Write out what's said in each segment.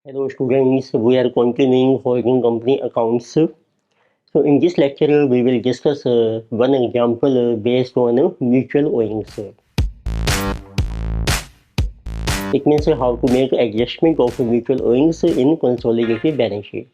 Hello students, we are continuing holding company accounts. So in this lecture, we will discuss one example based on mutual owings. It means how to make adjustment of mutual owings in consolidated balance sheet.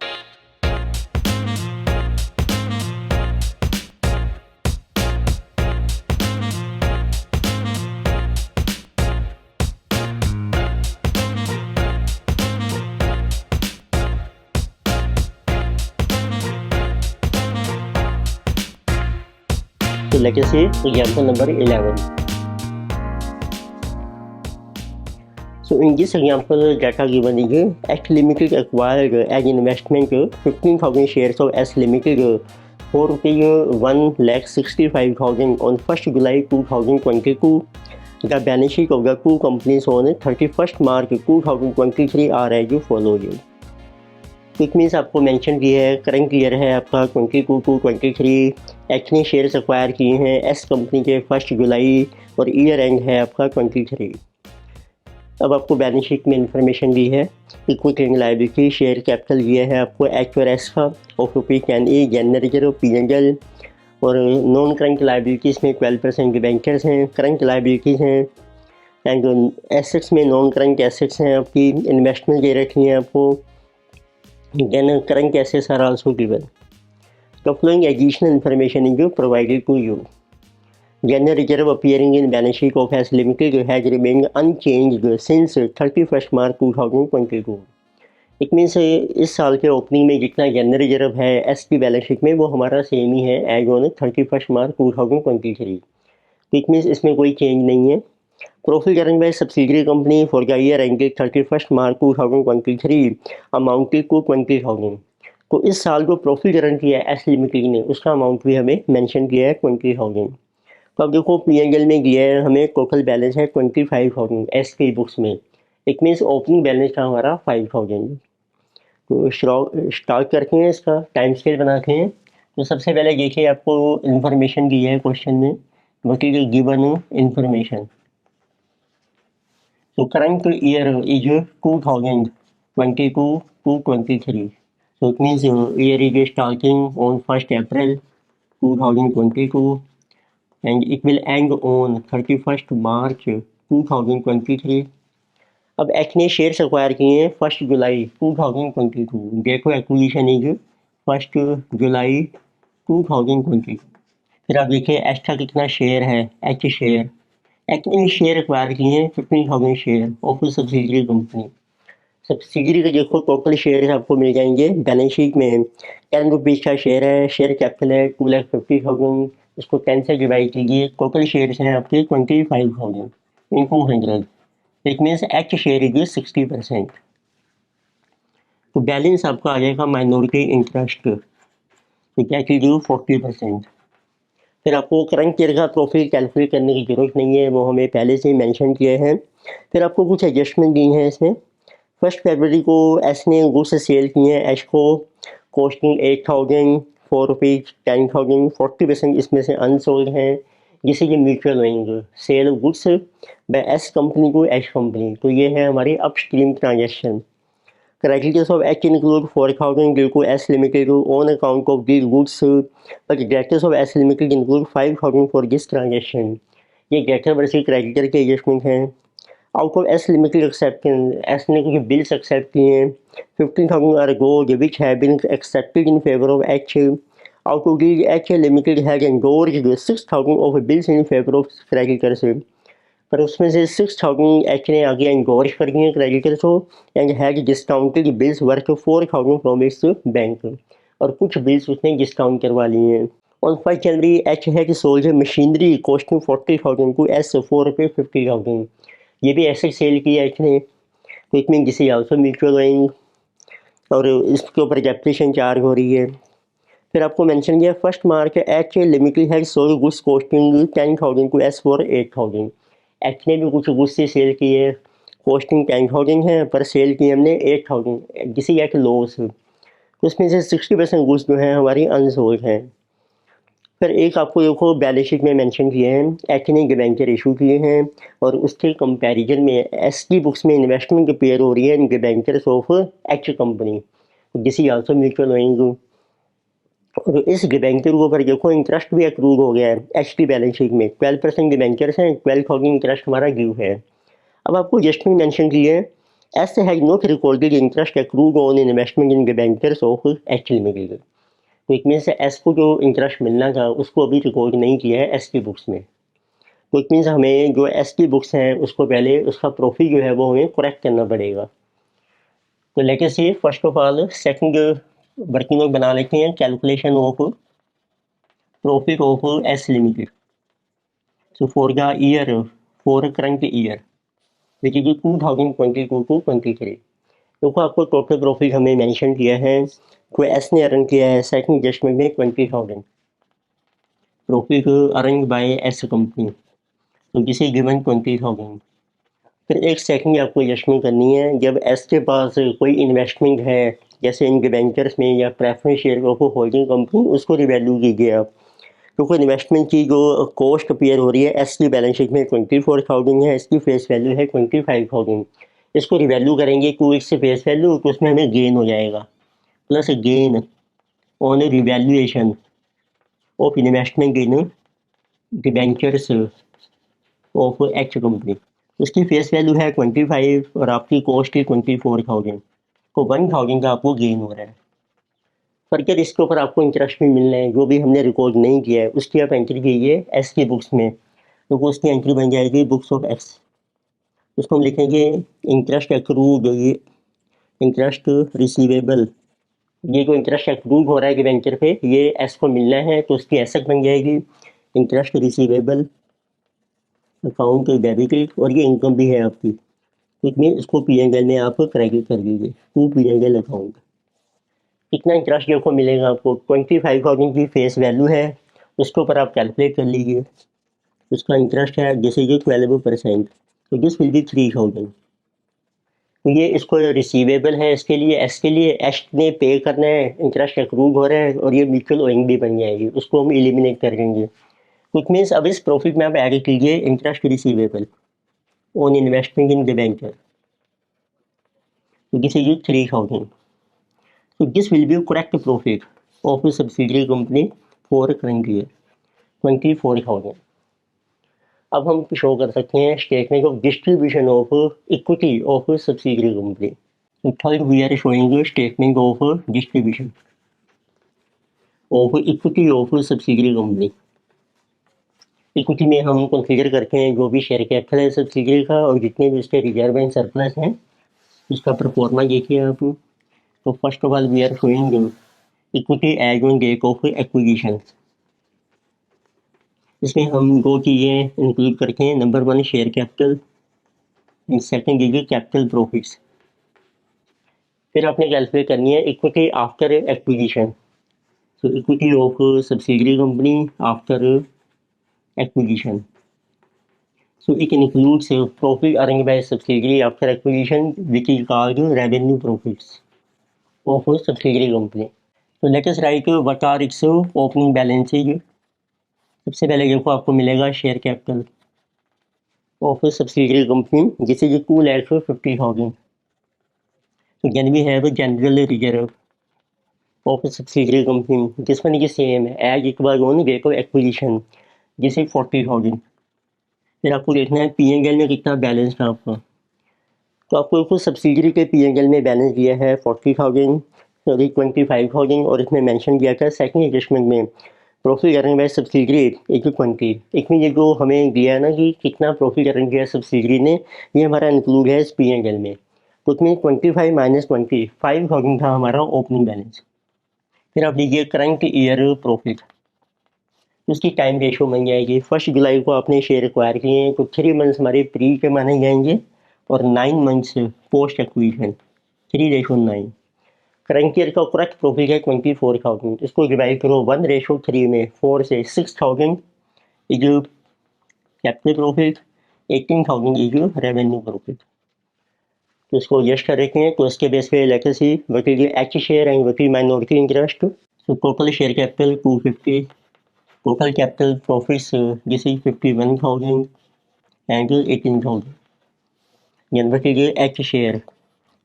So let us say example number 11. So in this example, data given is X Limited acquired as investment 15,000 shares of S Limited for rupees 1,65,000 on 1st July 2022. The balance sheet of the two companies on 31st March 2023 are as follows. It means आपको mention किया है current year है आपका 22 to 23 H ने shares acquire किए हैं S company के 1 जुलाई और ईयर एंड है आपका 23। अब आपको बैलेंस शीट में इंफॉर्मेशन दी है equity and liability share capital दिया है आपको एच और एस का of rupees 10 general reserve P और नॉन करंट लायबिलिटीज़ में 12% के बैंकर्स हैं, करंट लायबिलिटीज़ हैं एंड एसेट्स में नॉन करंट एसेट्स हैं आपकी इन्वेस्टमेंट दे रखी हैं आपको, then current assets are also given. The following additional information is provided to you. General reserve appearing in balance sheet of S Limited has remained unchanged since 31st March 2022. It means इस साल के opening में जितना general reserve है S की balance sheet में वो हमारा सेम ही है as on 31st March 2023। It means इसमें कोई चेंज नहीं है। Profit earned by subsidiary company for the year ended 31st March 2023 amounted to 20,000। तो इस साल जो प्रॉफिट अर्न किया है एस लिमिटेड ने उसका अमाउंट भी हमें मेंशन किया है 20,000। तो अब देखो पी&एल में दिया है हमें टोटल बैलेंस है 25,000 एस की बुक्स में। इट मीन्स ओपनिंग बैलेंस था हमारा 5,000। तो स्टार्ट करते हैं, इसका टाइम स्केल बनाते हैं। तो सबसे पहले देखिए आपको इन्फॉर्मेशन दी है क्वेश्चन में, what is given information. So current year is 2022 to 23. So it means year is starting on 1st April 2022 and it will end on 31st March 2023. अब एच ने शेयर्स एक्वायर किए हैं 1st जुलाई 2022। देखो acquisition is 1st जुलाई 2022। फिर आप देखिए H का कितना शेयर है, H share actually share acquire किए हैं 15,000 share of subsidiary company. Subsidiary का देखो टोटल शेयर आपको मिल जाएंगे बैलेंस शीट में 10 रुपीज़ का शेयर है, शेयर कैपिटल है 2,50,000, इसको 10 से डिवाइड कीजिए, टोटल शेयर हैं आपके 25,000 into 100। It means H share is 60%। तो बैलेंस आपका आ जाएगा माइनॉरिटी इंटरेस्ट, तो क्या कीजिए 40%। फिर आपको करंट ईयर का प्रॉफिट कैलकुलेट करने की ज़रूरत नहीं है, वो हमें पहले से ही मेंशन किए हैं। फिर आपको कुछ एडजस्टमेंट दी हैं इसमें। 1 फरवरी को एस ने गुड्स सेल किए हैं एच को कॉस्टिंग 8,000 4 रुपीज़ 10,000, 40% इसमें से अनसोल्ड हैं जिसे कि mutual owing sell goods by S company को एच कंपनी। तो ये है हमारी upstream transaction. Creditors of H include 4,000 due to S Limited on account of these goods, but debtors of S Limited include 5,000 for this transaction. ये debtor versus creditor के adjustment हैं। Out of S limited acceptance S ने कुछ bills accept किए हैं 15,000 are go which have been accepted in favour of H. Out of these H limited has endorsed 6,000 of bills in favour of creditors, पर उसमें से 6,000 H ने आगे endorse कर दिए क्रेडिटर्स को and has discounted bills worth 4,000 from its bank, और कुछ बिल्स उसने डिस्काउंट करवा लिए हैं। On 1 January H has sold machinery costing 40,000 to S for रुपये 50,000। ये भी एसेट सेल किया एच ने, तो इट मीन जिसे आल्सो म्यूचुअल ओइंग, और इसके ऊपर डेप्रिसिएशन चार्ज हो रही है। फिर आपको मेंशन किया 1 March H limited has sold goods costing 10,000 to S for 8,000। H ने भी कुछ गुड्स से सेल किए, कॉस्टिंग 10,000 है पर सेल की हमने 8,000 जिसे एक लॉस। तो उसमें से 60% गुड्स जो हैं हमारी अनसोल्ड हैं। फिर एक आपको देखो बैलेंस शीट में मेंशन किए हैं, एच ने डिबेंचर इशू किए हैं और उसके कंपैरिजन में एस की बुक्स में इन्वेस्टमेंट अपेयर हो रही है इन debentures of H company, this is also mutual owing. और इस डिबेंचर के ऊपर देखो इंटरेस्ट भी अक्रूव हो गया है एच की बैलेंस शीट में, 12% डिबेंचर्स हैं, 12,000 इंटरेस्ट हमारा ड्यू है। अब आपको जस्ट में मेंशन किए हैं, S has not recorded interest accrue on investment in debentures of H limited. तो इट मीन्स एस को जो इंटरेस्ट मिलना था उसको अभी रिकॉर्ड नहीं किया है एस की बुक्स में। तो इट मीन्स हमें जो एस की बुक्स हैं उसको पहले उसका प्रॉफिट जो है वो हमें करेक्ट करना पड़ेगा। तो लेके सी first of all second working note बना लेते हैं, calculation of profit of S limited. So for the year, for current year which is 2022 to 23, देखो आपको टोटल प्रॉफिट हमें मेंशन किया है, कोई एस ने अर्न किया है सेकंड एडजस्टमेंट में 20,000 profit earn by S company, तो दिस इज गिवन 20,000। फिर एक सेकंड आपको एडजस्टमेंट करनी है, जब एस के पास कोई इन्वेस्टमेंट है जैसे इन डिबेंचर्स में या preference share of holding company, उसको रिवैल्यू कीजिए आप। क्योंकि इन्वेस्टमेंट की जो कॉस्ट अपीयर हो रही है एस की बैलेंस शीट में 24,000 है, इसकी फेस वैल्यू है 25,000। इसको रिवैल्यू करेंगे टू एक्स से फेस वैल्यू, तो उसमें हमें गेन हो जाएगा, plus gain on revaluation of investment in debentures of H company. उसकी फेस वैल्यू है 25 और आपकी कॉस्ट है 24,000, तो 1,000 का आपको गेन हो रहा है। फर्दर इसके ऊपर आपको इंटरेस्ट भी मिलना है, जो भी हमने रिकॉर्ड नहीं किया है उसकी आप एंट्री कीजिए एस की बुक्स में, तो उसकी एंट्री बन जाएगी बुक्स ऑफ एक्स। उसको हम लिखेंगे इंटरेस्ट एक्रूड, ये इंटरेस्ट रिसीवेबल, ये जो इंटरेस्ट एक्रूड हो रहा है डिबेंचर पे ये एस को मिलना है, तो उसकी एसेट बन जाएगी इंटरेस्ट रिसीवेबल अकाउंट डेबिटेड, और ये इनकम भी है आपकी, इसमें इसको पी एंड एल में आप क्रेडिट कर दीजिए to P and L account. कितना इंटरेस्ट देखो मिलेगा आपको, 25,000 की फेस वैल्यू है, उसके ऊपर आप कैलकुलेट कर लीजिए, उसका इंटरेस्ट है जैसे कि 12%, तो दिस विल बी 3,000। तो ये इसको रिसीवेबल है, इसके लिए एस के लिए एस ने पे करना है, इंटरेस्ट एक्रूव हो रहा है और ये म्यूचुअल ओइंग भी बन जाएगी, उसको हम एलिमिनेट कर देंगे। विच मीन्स अब इस प्रॉफिट में आप ऐड कीजिए interest receivable on investment in debenture, तो this is 3,000। So this will be correct profit of a subsidiary company for current year 24,000। अब हम शो कर सकते हैं statement of distribution of equity of subsidiary company. So third we are showing a statement of distribution of equity of subsidiary company। Equity में हम consider करते हैं जो भी शेयर कैपिटल है सब्सिडियरी का और जितने भी उसके रिजर्व एंड सरप्लस हैं, इसका परफॉर्मा देखिए आप। तो first of all we are showing equity as on date of acquisition. इसमें हम दो चीज़ें इंक्लूड करते हैं, number 1 share capital and second is capital profits. फिर आपने कैलकुलेट करनी है equity after acquisition, so equity of subsidiary company after acquisition, so it includes profit earning by subsidiary after acquisition which is called revenue profits of subsidiary company. तो let us write what are it's opening balances. सबसे पहले देखो आपको मिलेगा share capital of a subsidiary company, this is 2,50,000। So then we have a general reserve of a subsidiary company, this one is same as it was on date of acquisition, this is 40,000। फिर आपको देखना है P and L में कितना balance था आपका, तो आपको कुछ सब्सिडियरी के पी एंड एल में बैलेंस दिया है 40,000 सॉरी 25,000, और इसमें मेंशन किया था सेकंड एडजस्टमेंट में profit earning by subsidiary equal 20। इसमें ये जो हमें दिया है ना कि कितना प्रॉफिट अर्न किया सब्सिडियरी ने, ये हमारा इंक्लूड है इस पी एंड एल में, तो उसमें 25 माइनस 20 5,000 था हमारा ओपनिंग बैलेंस। फिर आप लीजिए करंट ईयर प्रॉफिट, उसकी टाइम रेशो बन जाएगी, 1 जुलाई को आपने शेयर एक्वायर किए हैं तो 3 मंथ्स हमारे प्री के माने जाएंगे और 9 months post acquisition, 3:9। Current year का करेक्ट प्रॉफिट है 24,000, इसको डिवाइड करो 1:3 में, 4 से 6,000 is capital profit, 18,000 is revenue profit. तो इसको एडजस्ट कर रखे हैं, तो इसके बेस पे लेटर सी वकील एच शेयर एंड वकील माइनॉरिटी इंटरेस्ट। तो total share capital 250 Total capital profits this is 51,000 and 18,000. Generated H share,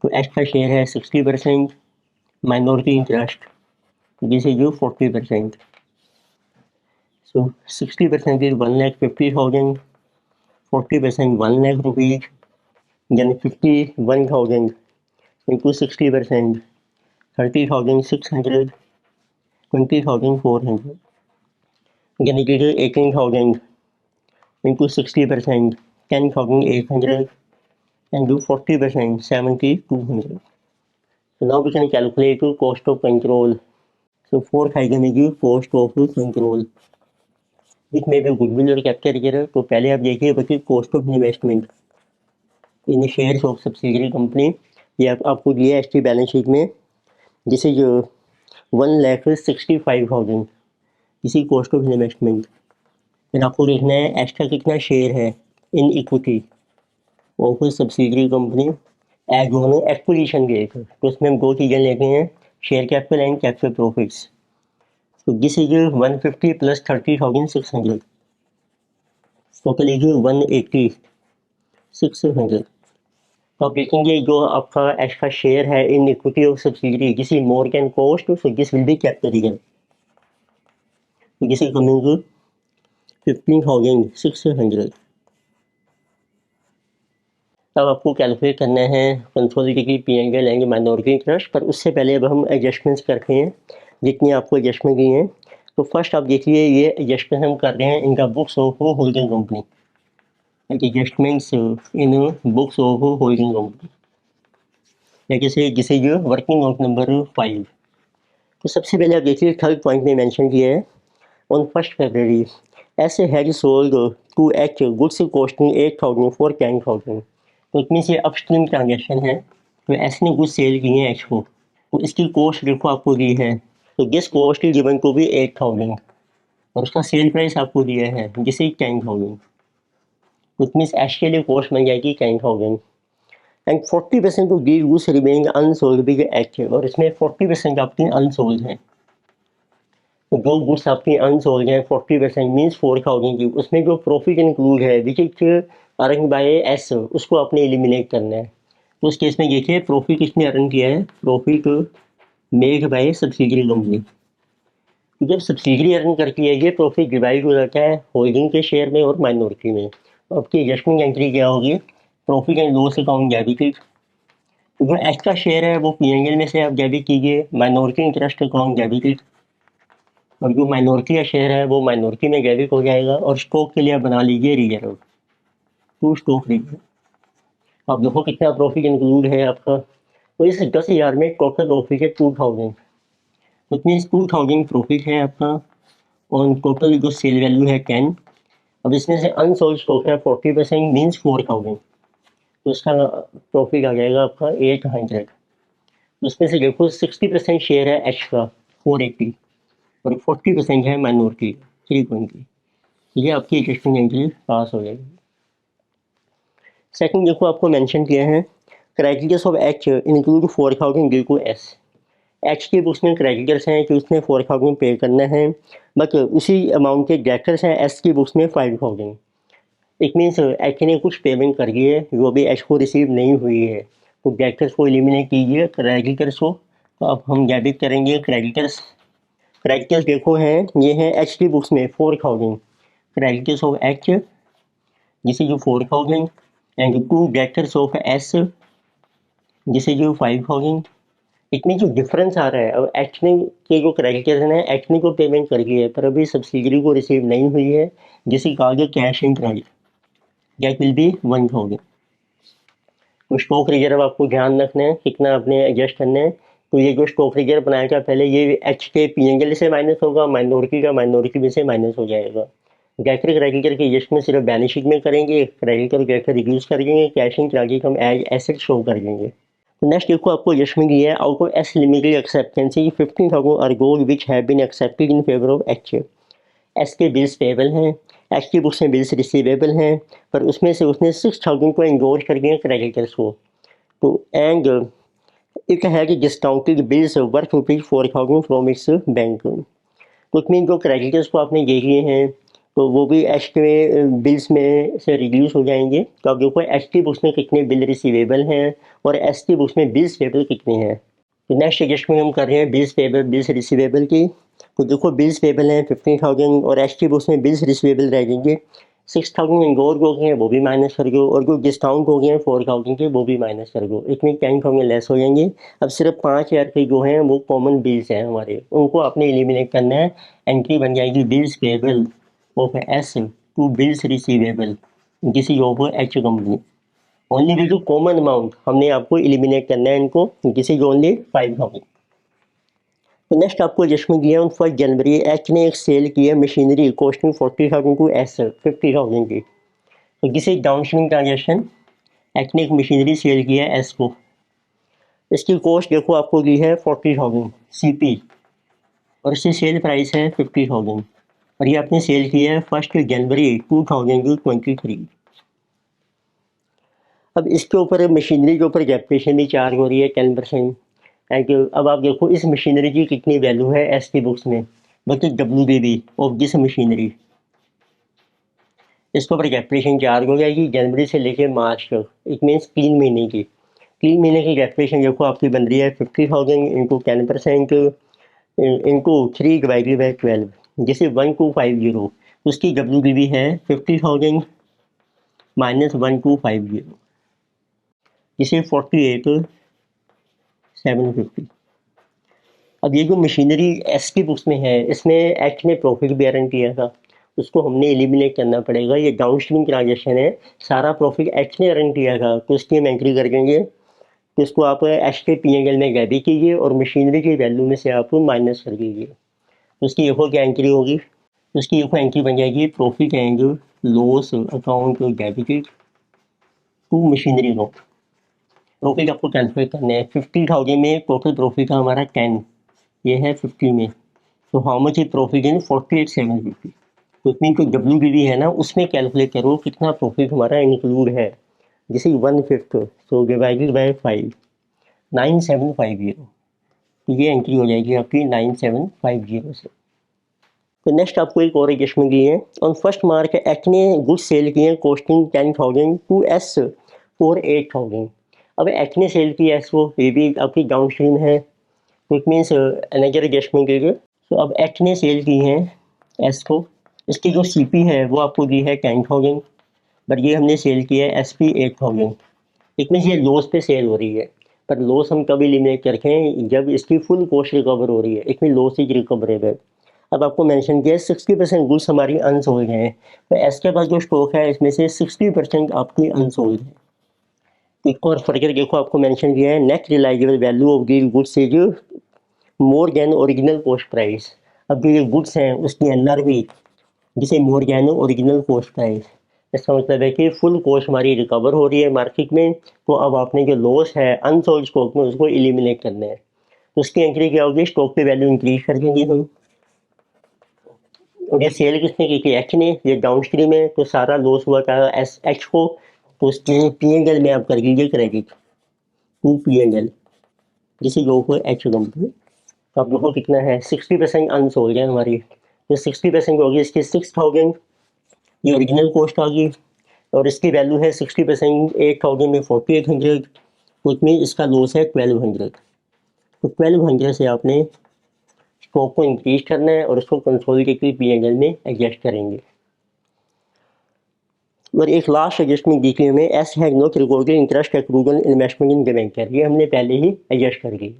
तो एच का शेयर है 60%, minority interest this is 40%. So 60% is 1,50,000, 40% 1 lakh rupees, then 51,000 into 60%, 30,600, 20,400. Then it is 18,000 into 60%, 10,800, and do 40%, 7,200. So now we can calculate the cost of control. So fourth item is cost of control, which may be goodwill और capture करें. तो पहले आप देखिए बच्चे cost of investment in shares of subsidiary company, ये आपको दिया एस टी बैलेंस शीट में. दिस इज 1,65,000, इसी कॉस्ट ऑफ इन्वेस्टमेंट. फिर आपको देखना है एक्स्ट्रा कितना शेयर है in equity of subsidiary company as on acquisition date. तो उसमें हम दो चीज़ें लेते हैं, share capital and capital profits. तो this is 150 plus 30,600, total is 180,600. तो आप देखेंगे जो आपका एक्स्ट्रा शेयर है in equity of subsidiary this is more can cost, so this will be capital. This is coming 15,600. अब आपको कैलकुलेट करना है consolidated P and L and minority interest, पर उससे पहले अब हम एडजस्टमेंट्स करते हैं जितनी आपको एडजस्टमेंट दी हैं. तो फर्स्ट आप देखिए ये एडजस्टमेंट हम कर रहे हैं इनका books of holding company, adjustments in books of holding company, जैसे जिसे जो वर्किंग आउट नंबर 5. तो सबसे पहले आप देखिए थर्ड पॉइंट में मेंशन किया है on 1 February S had sold to H goods costing 8,000 for 10,000. तो इतनी से अपस्ट्रीम ट्रांजेक्शन है, तो एस ने गुड्स सेल किए हैं एच को, तो इसकी कॉस्ट देखो आपको दी है. तो this cost is given to be 8,000 और उसका सेल प्राइस आपको दिया है जिसे 10,000. तो इट मीन्स एच के लिए कॉस्ट बन जाएगी 10,000 and 40% of these goods remaining unsold big H, और इसमें 40% आपकी अनसोल्ड हैं. तो जो गुड्स आपकी अनसोल्ड हैं 40% मीन्स 4,000 की, उसमें जो प्रॉफिट इंक्लूड है which is earn by S, उसको आपने एलिमिनेट करना है. तो उस केस में देखिए प्रॉफिट किसने अर्न किया है, profit made by subsidiary company. जब सब्सिडरी अर्न करती है ये प्रॉफिट डिवाइड हो जाता है होल्डिंग के शेयर में और माइनॉरिटी में. तो आपकी एडजस्टमेंट एंट्री क्या होगी, profit and loss account debited. जो एक्स्ट्रा शेयर है वो पी&एल में से आप डेबिट कीजिए, माइनॉरिटी इंटरेस्ट अकाउंट डेबिटेड, और जो माइनॉरिटी का शेयर है वो माइनॉरिटी में डेबिट हो जाएगा. और स्टॉक के लिए आप बना लीजिए रिजर्व टू स्टॉक रिजर्व. आप देखो कितना प्रॉफिट इंक्लूड है आपका. तो इस 10,000 में टोटल प्रॉफिट है 2,000, तो मीन्स 2,000 प्रॉफिट है आपका और टोटल जो सेल वैल्यू है 10. अब इसमें से अनसोल्ड स्टॉक है 40% मीन्स 4,000, तो इसका प्रॉफिट आ जाएगा आपका 800. उसमें से देखो 60% शेयर है एच का 480 और 40% है माइनॉरिटी 320. ये आपकी एडजस्टमेंट एंट्री पास हो जाएगी. सेकंड देखो आपको मेंशन किया है criterias of H include 4,000 due to S. H के बुक्स में क्रेडिटर्स हैं कि उसने 4,000 पे करना है, बट उसी अमाउंट के डेटर्स हैं एस की बुक्स में 5,000. इट मीन्स एच ने कुछ पेमेंट कर दी है जो अभी एच को रिसीव नहीं हुई है, तो डेटर्स को एलिमिनेट कीजिए क्रेडिटर्स को. तो अब हम डेबिट करेंगे क्रेडिटर्स. क्रेडिटर्स देखो हैं ये हैं एच की बुक्स में 4,000, creditors of H this is 4,000 and to debtors of S this is 5,000. इतनी जो डिफरेंस आ रहा है, अब एच ने के जो क्रेडिटर्स हैं एच ने को पेमेंट कर दी है पर अभी सब्सिडरी को रिसीव नहीं हुई है, जिसकी कहा गया cash in credit that will be 1,000. तो स्टॉक रिजर्व आपको ध्यान रखना है कितना आपने एडजस्ट करना है. तो ये जो स्टॉक रिजर्व बनाया था पहले ये एच के पी&एल से माइनस होगा, माइनॉरिटी में से माइनस हो जाएगा. डेटर क्रेडिटर की एडजस्टमेंट सिर्फ बैलेंस शीट में करेंगे, क्रेडिटर डेटर रिड्यूस कर देंगे, कैश इन क्रेडिट हम एज एसेट शो कर देंगे. नेक्स्ट देखो आपको एडजस्टमेंट दी है out of S limited acceptances 15,000 are gold which have been accepted in favour of H. S के बिल्स पेबल हैं, एच की बुक्स में बिल्स रिसीवेबल हैं, पर उसमें से उसने 6,000 को इंडोर्स कर दिया क्रेडिटर्स को. तो and it had discounted bills worth rupees 4,000 from its bank. कुछ में जो क्रेडिटर्स को आपने देख लिए हैं तो वो भी एच के बिल्स में से रिड्यूस हो जाएंगे। तो अब देखो एच टी बुक्स में कितने बिल रिसीवेबल हैं और एस टी बुक्स में बिल्स पेबल कितने हैं। तो नेक्स्ट एडजस्टमेंट हम कर रहे हैं बिल्स पेबल बिल्स रिसीवेबल की। तो देखो बिल्स पेबल हैं 15,000 और एच टी बुक्स में बिल्स रिसीवेबल रह जाएंगे 6,000 इंगोर हो गए हैं वो भी माइनस कर दो और जो डिस्काउंट हो गए हैं 4,000 के वो भी माइनस कर दो, इसमें 10,000 लेस हो जाएंगे। अब सिर्फ 5,000 के जो हैं वो कॉमन बिल्स हैं हमारे, उनको आपने एलिमिनेट करना है। एंट्री बन जाएगी bills payable of S to bills receivable किसी ऑफ एच कंपनी। ओनली वे जो कॉमन अमाउंट हमने आपको एलिमिनेट करना है इनको, किसी ओनली 5,000। तो नेक्स्ट आपको एडजस्टमेंट दिया है 1 जनवरी एच ने एक सेल की है मशीनरी कॉस्टिंग 40,000 टू एस 50,000 की। तो किसी डाउनस्ट्रीम ट्रांजेक्शन एच ने एक मशीनरी सेल किया है एस को, इसकी कॉस्ट देखो आपको दी है 40,000 सीपी और इसकी सेल प्राइस है 50,000 और ये आपने सेल किया है 1 जनवरी 2023। अब इसके ऊपर मशीनरी के ऊपर डेप्रिसिएशन भी चार्ज हो रही है 10%। अब आप देखो इस मशीनरी की कितनी वैल्यू है एस की बुक्स में, बल्कि WBB ऑफ दिस मशीनरी, इसके ऊपर डेप्रिसिएशन चार्ज हो जाएगी जनवरी से लेकर मार्च तक। इट मीन्स 3 महीने की, 3 महीने की डेप्रिसिएशन देखो आपकी बन रही है 50,000 इंटू 10% इंटू 3 डिवाइडेड बाई 12, जैसे 1250। उसकी WBB है 50,000 माइनस 1250, जिसे 48,750। अब ये जो मशीनरी एस की बुक्स में है इसमें एक्ट ने प्रॉफिट बेयरन किया था, उसको हमने एलिमिनेट करना पड़ेगा। ये डाउनस्ट्रीम ट्रांजेक्शन है, सारा प्रॉफिट एक्ट ने अर्न किया था तो इसकी हम एंट्री कर देंगे। तो इसको आप एच के P&L में डेबिट कीजिए और मशीनरी की वैल्यू में से आप माइनस कर दीजिए। तो उसकी देखो क्या एंट्री होगी, उसकी देखो एंट्री बन जाएगी profit and loss account debited to machinery note. Profit आपको कैलकुलेट करना है 50,000 में टोटल प्रॉफिट है हमारा 10, ये है 50 में, तो how much is profit in 48,750। तो इतनी जो WBB है ना उसमें कैलकुलेट करो कितना प्रॉफिट हमारा इंक्लूड है, जैसे 1/5 तो डिवाइडेड बाय 5 9750। तो ये एंट्री हो जाएगी आपकी 9750 से। तो नेक्स्ट आपको एक और एडजस्टमेंट दी है ऑन 1 मार्च एक्ट ने गुड्स सेल किए हैं कॉस्टिंग 10,000 टू एस फॉर 8,000। अब एक्ट ने सेल की एस को, ये भी आपकी डाउन स्ट्रीम है, तो इट मीन्स अनदर एडजस्टमेंट कीजिए। तो अब एक्ट ने सेल की है एस को, इसकी जो CP है वो आपको दी है 10,000 बट ये हमने सेल किया है SP 8,000। इट मीन्स ये लॉस पे सेल हो रही है, पर लॉस हम कभी लिमिट करते हैं जब इसकी फुल कॉस्ट रिकवर हो रही है, it mean loss is recoverable. अब आपको मेंशन किया है 60% गुड्स हमारी अनसोल्ड हैं, तो एस के पास जो स्टॉक है इसमें से 60% आपकी अनसोल्ड है। एक और फर्दर देखो आपको मेंशन किया है net realisable value of the goods is more than original cost price. अब जो ये गुड्स हैं उसकी NRV जिसे more than original cost price, इसका मतलब है कि फुल कॉस्ट हमारी रिकवर हो रही है मार्केट में, तो अब आपने जो लॉस है अनसोल्ड स्टॉक में उसको एलिमिनेट करना है। तो उसकी एंट्री क्या होगी, स्टॉक पे वैल्यू इंक्रीज कर देंगे हम। और ये सेल किसने की थी, एच ने, ये डाउन स्ट्रीम है तो सारा लॉस हुआ था एस एच को, तो उसके P&L में आप कर लीजिए क्रेडिट टू P&L जिसे जो को एच कंपनी। तो आप देखो कितना है 60% अनसोल्ड है हमारी, तो 60% होगी इसकी 6,000, ये ओरिजिनल कॉस्ट आ गई और इसकी वैल्यू है 60% 8,000 में 4,800, तो उसमें इसका लॉस है 1,200। तो 1,200 से आपने स्टॉक को इंक्रीज करना है और उसको कंसोलिडेटेड P&L में एडजस्ट करेंगे। और एक लास्ट एडजस्टमेंट देखिए हमें S has not recorded interest accrual investment in debenture, ये हमने पहले ही एडजस्ट कर ली है।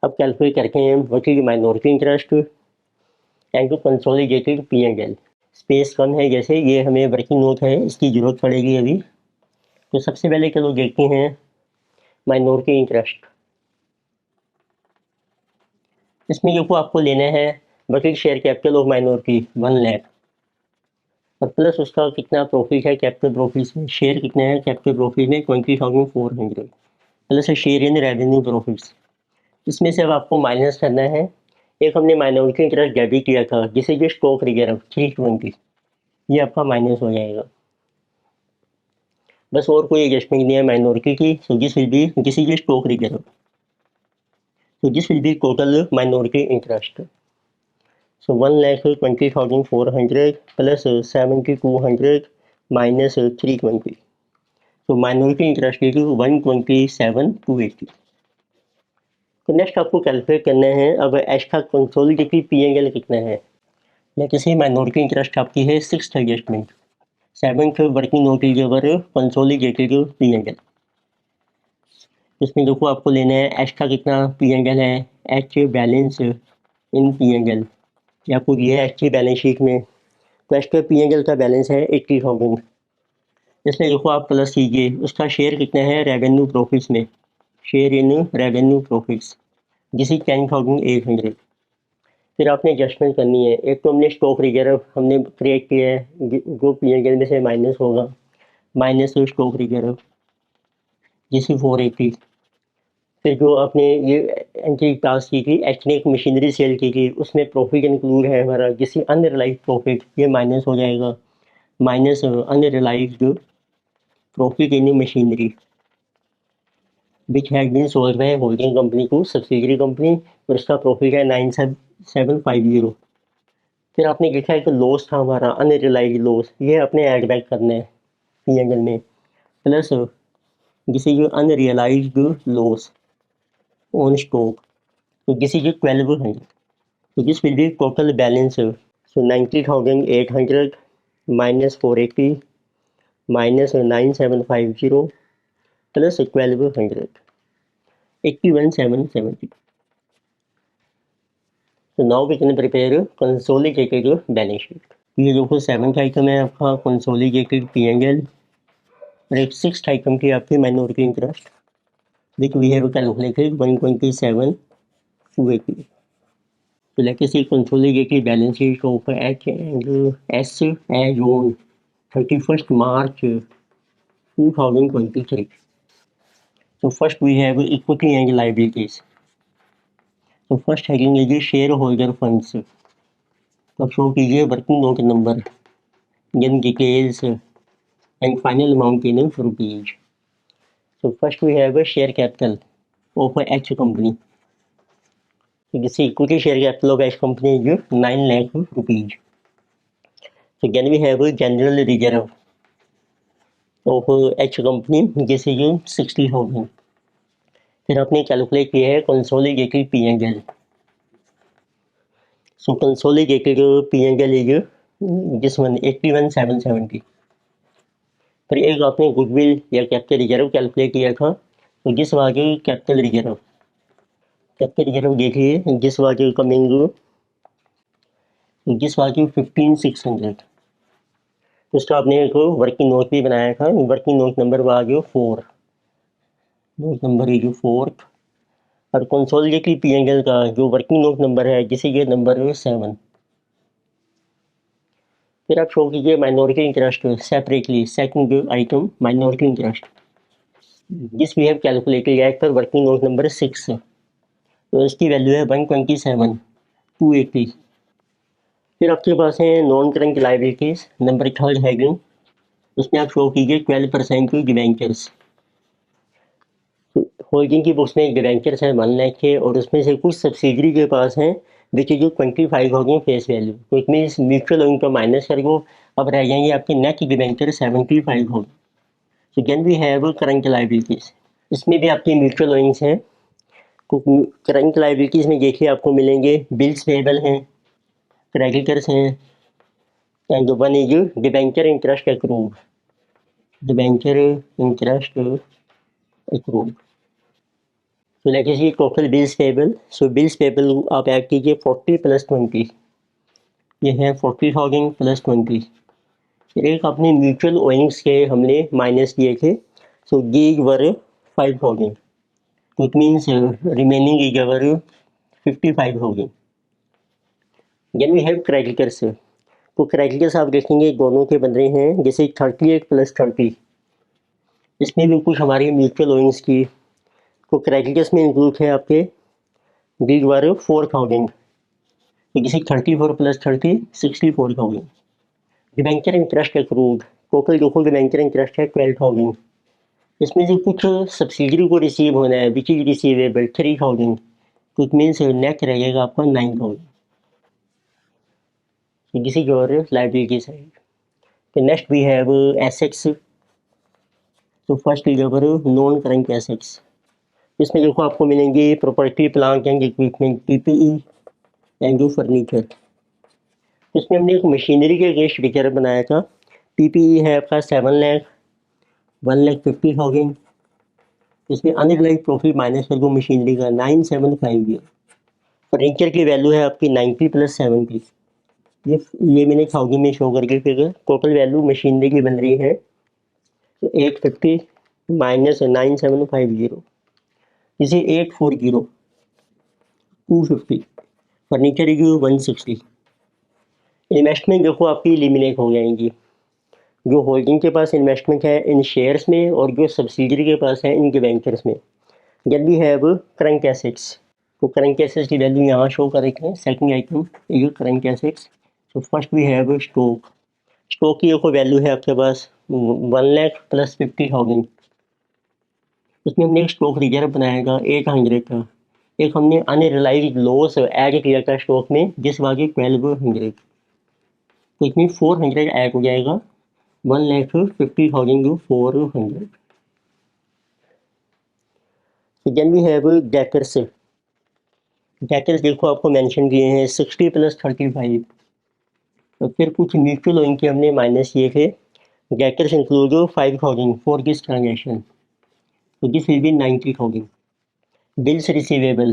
अब कैलकुलेट करके हम what is minority interest and to consolidated P&L। Space कम है जैसे ये हमें वर्किंग नोट है इसकी ज़रूरत पड़ेगी अभी। तो सबसे पहले चलो देखते हैं माइनॉरिटी इंटरेस्ट। इसमें देखो आपको लेना है bucket share capital of minority 1 lakh और प्लस उसका कितना प्रॉफिट है कैपिटल प्रॉफिट में, शेयर कितना है कैपिटल प्रॉफिट में 20,400 plus share in revenue profits. इसमें से अब आपको माइनस करना है, एक हमने माइनॉरिटी इंटरेस्ट डेबिट किया था जिसे ये स्टॉक रिजर्व 320, ये आपका माइनस हो जाएगा। बस और कोई एडजस्टमेंट नहीं है माइनॉरिटी की, सो this will B this is stock reserve, so this will be total minority interest। So 1,20,400 plus 7,200 minus 320. So minority interest is 127,280. तो नेक्स्ट आपको कैलकुलेट करना है अब एच का कंसोलिडेटेड पीएनएल कितना है। लेट अस से माइनॉरिटी इंटरेस्ट आपकी है 6th adjustment, 7th working note लीजिए कंसोलिडेटेड पीएनएल। इसमें देखो आपको लेना है एच का कितना पीएनएल है, एच बैलेंस इन पीएनएल या आपको दिया है एच की बैलेंस शीट में। तो एच का पीएनएल का बैलेंस है 80,000। इसमें देखो आप प्लस कीजिए उसका शेयर कितना है रेवेन्यू प्रॉफिट्स में, शेयर इन रेवेन्यू प्रॉफिट्स जिसे 10,800। फिर आपने एडजस्टमेंट करनी है। एक तो हमने स्टॉक रिजर्व हमने क्रिएट किया है जो पीएनएल में से माइनस होगा, माइनस स्टॉक रिजर्व जिसे 480। फिर जो आपने ये एंट्री पास की थी एचनिक मशीनरी सेल की थी उसमें प्रॉफिट इंक्लूड है हमारा जिसे अनरियलाइज्ड प्रॉफिट, ये माइनस हो जाएगा, minus unrealised profit in machinery which has been sold by holding company to subsidiary company और इसका प्रॉफिट है 9750। फिर आपने देखा है कि लॉस था हमारा अनरियलाइज्ड लॉस, ये अपने ऐड बैक करना है पीएनएल में, प्लस जिसे जो अनरियलाइज्ड लॉस ऑन स्टॉक तो जिसे जो 1200। तो this will B total balance. So 90,800 minus 480 minus 9750 plus 1200 81,770. So now we can prepare consolidated balance sheet. ये देखो 7th आइटम है आपका कंसोलिडेटेड पीएनएल और एक 6th आइटम की आपकी minority interest which we have calculated 127,280. So let us see consolidated balance sheet of H and S as on 31st March 2023. So first we have equity and liabilities. So first heading is shareholder funds. तो show कीजिए working note number, then details and final amount in rupees. So first we have a share capital of H company. So this equity share capital of H company is 9 lakh rupees. So then we have a general reserve of H company, this is 60,000. फिर आपने calculate किया है consolidated PNL. So consolidated PNL is this one 81,770। फिर एक आपने goodwill या capital reserve calculate किया था, तो जिस वाले कैपिटल रिजर्व देखिए जिस वाले कमिंग जिस वाले 15,600। तो उसका आपने एक वर्किंग नोट भी बनाया था, वर्किंग नोट नंबर वाले 4, नोट नंबर इज 4 और कंसोलिडेटेड पीएनएल का जो वर्किंग नोट नंबर है जिसे ये नंबर 7। फिर आप शो कीजिए minority interest separately, second item minority interest जिस वी हैव कैलकुलेटेड एट पर वर्किंग नोट नंबर 6। तो इसकी वैल्यू है 127,280। फिर आपके पास है non current liabilities number 3rd heading, उसमें आप शो कीजिए 12% की डिवेंचर्स। होल्डिंग की बुक्स में डिवेंचर्स हैं 1 लाख के और उसमें से कुछ सब्सिडरी के पास हैं विच इज 25,000 फेस वैल्यू। तो इट मीन्स म्यूचुअल ओइंग का माइनस कर दो, अब रह जाएंगे आपके net debenture 75,000। So then we have current liabilities, इसमें भी आपके म्यूचुअल ओइंग्स हैं। तो करंट लायबिलिटीज में देखिए आपको मिलेंगे बिल्स पेबल हैं, क्रेडिटर्स हैं and one is debenture interest accrued, debenture interest accrued. तो let us see total bills payable. सो बिल्स पेबल आप ऐड कीजिए 40 + 20, ये है 40,000 + 20। फिर एक अपने म्यूचुअल ओइंग्स के हमने माइनस किए थे, so these were 5,000। It means remaining is our 55,000। Then we have creditors. तो क्रेडिटर्स आप देखेंगे दोनों के बन रहे हैं जैसे 38 + 30, इसमें भी कुछ हमारी म्यूचुअल ओइंग्स की। तो क्रेडिटर्स में इंक्लूड है आपके दीज वर 4,000, जैसे 34 + 30 64,000। डिवेंचर इंटरेस्ट एक्रूड टोटल देखो डिवेंचर इंटरेस्ट है 12,000, इसमें से कुछ सब्सिडरी को रिसीव होना है विच इज रिसीवेबल 3,000। तो इट मीन्स नेट रहेगा आपका 9,000। This is your liability side. Okay, next we have assets. तो first is our non current assets. इसमें देखो आपको मिलेंगे property plant and equipment PPE and जो फर्नीचर. इसमें हमने एक मशीनरी के अगेंस्ट रिजर्व बनाया था. PPE है आपका 7 लाख 1,50,000. इसमें अनरियलाइज्ड प्रॉफिट माइनस कर दो मशीनरी का 9,750. फर्नीचर की वैल्यू है आपकी 90 + 70. ये मैंने 1000 में शो करके फिगर. टोटल वैल्यू मशीनरी की बन रही है तो 850 माइनस 9,750 इसे 840 250. फर्नीचर की 160. इन्वेस्टमेंट देखो आपकी एलिमिनेट हो जाएंगी. जो होल्डिंग के पास इन्वेस्टमेंट है इन शेयर्स में और जो सब्सिडरी के पास है इन डिबेंचर्स में. Then we have current assets. तो करंट एसेट्स की वैल्यू यहाँ शो कर रखे हैं. सेकंड आइटम ये करंट एसेट्स. तो first we have stock. Stock की देखो वैल्यू है आपके पास 1 लाख + 50,000. इसमें हमने एक स्टॉक रिजर्व बनाएगा 800 का. एक हमने अनरियलाइज्ड लॉस ऐड किया था स्टॉक में जिस वाली 1200. तो इसमें 400 ऐड हो जाएगा 1,50,000 to 400. Then we have debtors. Debtors देखो आपको मेंशन किए हैं 60 + 35. तो फिर कुछ म्यूचुअल लोन के हमने माइनस किए थे. Debtors include 5,000 for this transaction. तो this will be 90,000. Bills receivable.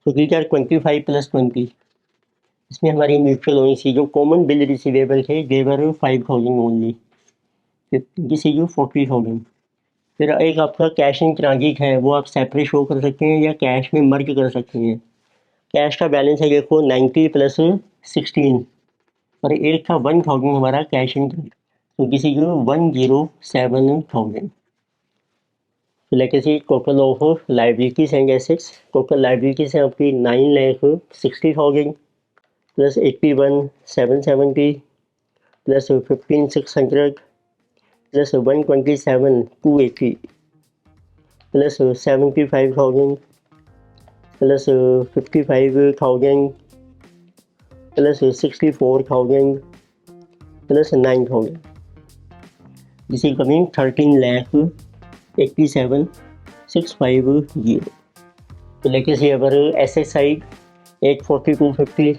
तो दीज आर 25 + 20. इसमें हमारी म्यूचुअल लोन सी जो कॉमन बिल रिसीवेबल थे दे वर 5,000 ओनली. This is 40,000. फिर एक आपका कैश इन ट्रांजिट है वो आप सेपरेट शो कर सकते हैं या कैश में मर्ज कर सकते हैं. कैश का बैलेंस है देखो 90 + 16 और एक था 1,000 हमारा कैश इन. तो this is 107,000. Let us see total of liabilities and assets. Total liabilities है आपकी 9,60,000 + 81,770 + 15,600 + 127,280 + 75,000 + 55,000 + 64,000 + 9,000. This is coming 13,87,650. तो लेके से अगर एसेट साइड 840,250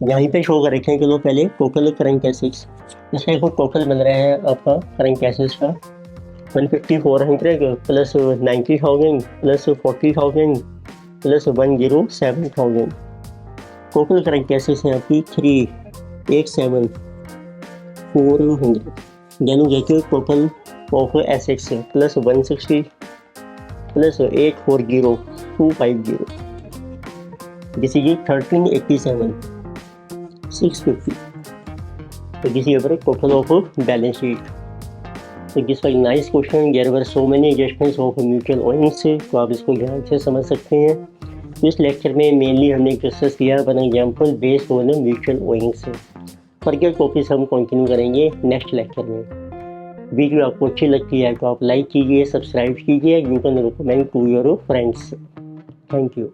यहीं पे शो कर रखे हैं. चलो पहले टोटल करंट एसेट्स. इसका देखो टोटल बन रहा है आपका करंट एसेट्स का 150,400 + 90,000 + 40,000 + 107,000. टोटल करंट एसेट्स हैं आपकी 3,87,400. यानी देखिए total of assets + 160 + 840,250. This is 13,87,650. So this is our total of balance sheet. So this was a nice question. There were so many adjustments of mutual owings. तो आप इसको ध्यान से समझ सकते हैं. इस लेक्चर में मेनली हमने डिस्कस किया one example based on mutual owings. Further topics हम कंटिन्यू करेंगे नेक्स्ट लेक्चर में. वीडियो आपको अच्छी लगती है तो आप लाइक कीजिए, सब्सक्राइब कीजिए, you can recommend to your friends. Thank you.